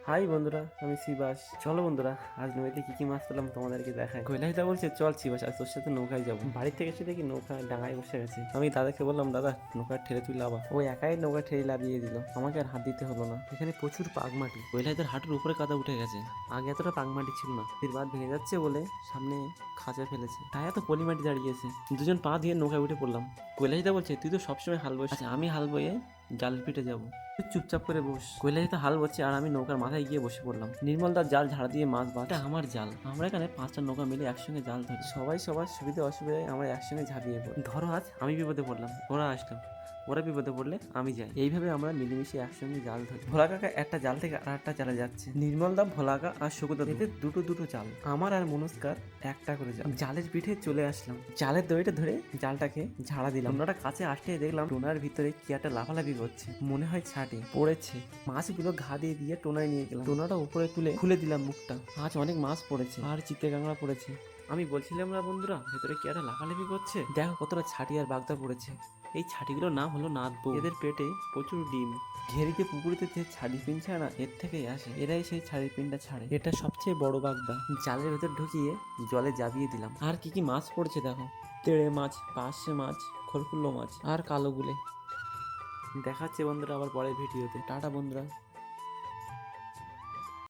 High বন্ধুরা, আমি শিবাস। চলো বন্ধুরা, আজ নদীতে কি কি মাছ পেলাম তোমাদেরকে দেখাই। কৈলাসদা বলছে চল শিবাস, আজ তোর সাথে নৌকায় যাবো। বাড়ি থেকে এসে দেখি নৌকা ডাঙায় বসে গেছে। আমি দাদাকে বললাম, দাদা নৌকা ঠেলে তুই লাভা। ও একাই নৌকা ঠেলে লাভিয়ে দিল, আমাকে আর হাত দিতে হলো না। এখানে প্রচুর পাগমাটি, কৈলাসদার হাঁটুর উপরে কাদা উঠে গেছে। আগে এতটা পাগমাটি ছিল না, ফির বাদ ভেঙে যাচ্ছে বলে সামনে খাঁচা ফেলেছে, তাই এত পলিমাটি দাঁড়িয়েছে। দুজন পা দিয়ে নৌকায় উঠে পড়লাম। কৈলাসদা বলছে তুই তো সবসময় হাল বইস। আচ্ছা, আমি হাল বইয়ে জালের পিঠে যাবো, তুই চুপচাপ করে বস। কৈলাসদা হাল বসছে আর আমি নৌকার মাথায় গিয়ে বসে পড়লাম। নির্মলদার জাল ঝাড়া দিয়ে মাছ বাঁধে, এটা আমার জাল। আমরা এখানে 5টা নৌকা মিলে একসঙ্গে জাল ধরি, সবাই সবার সুবিধা অসুবিধায় আমরা একসঙ্গে ঝাঁপিয়ে পড়ি। ধরো আজ আমি বিপদে পড়লাম, ওরা আসলাম, ওরা বিপদে পড়লে আমি যাই। এইভাবে আমরা মিলেমিশে একসঙ্গে জাল ধরি। ভোলা কাকা একটা জাল থেকে আর একটা জালে যাচ্ছে, নির্মলদা, ভোলাকা আর শুকুদা, এদের দুটো দুটো জাল, আমার আর মনুষ্কার একটা করে জাল। জালের পিঠে চলে আসলাম, জালের দড়িটা ধরে জালটাকে ঝাড়া দিলাম। টোনাটা কাছে আসতে দেখলাম টোনার ভিতরে কি একটা লাফালাফি করছে, মনে হয় ছাটে পড়েছে। মাছগুলো ঘা দিয়ে দিয়ে টোনায় নিয়ে গেলাম, টোনাটা উপরে তুলে খুলে দিলাম মুখটা। আজ অনেক মাছ পড়েছে আর চিত্তে কাঁকড়া পড়েছে। আমি বলছিলাম না বন্ধুরা, ভেতরে কি একটা লাফালাফি করছে, দেখো কতটা ছাটি আর বাগদা পড়েছে। এই ছাটিগুলোর নাম হলো নাদবউ, এদের পেটে প্রচুর ডিম। ঘেরিতে পুকুরিতে যে ছাড়ি পিন ছাড়ে না, এর থেকেই আসে, এরাই সেই ছাড়ি পিনটা ছাড়ে। এটা সবচেয়ে বড় বাগদা। জালের ভেতর ঢুকিয়ে জলে জাবিয়ে দিলাম। আর কি কি মাছ পড়েছে দেখো, তেড়ে মাছ, পার্শে মাছ, খরকুল্লো মাছ আর কালো গুলে। দেখাচ্ছে বন্ধুরা আবার পরের ভিডিওতে। টাটা বন্ধুরা।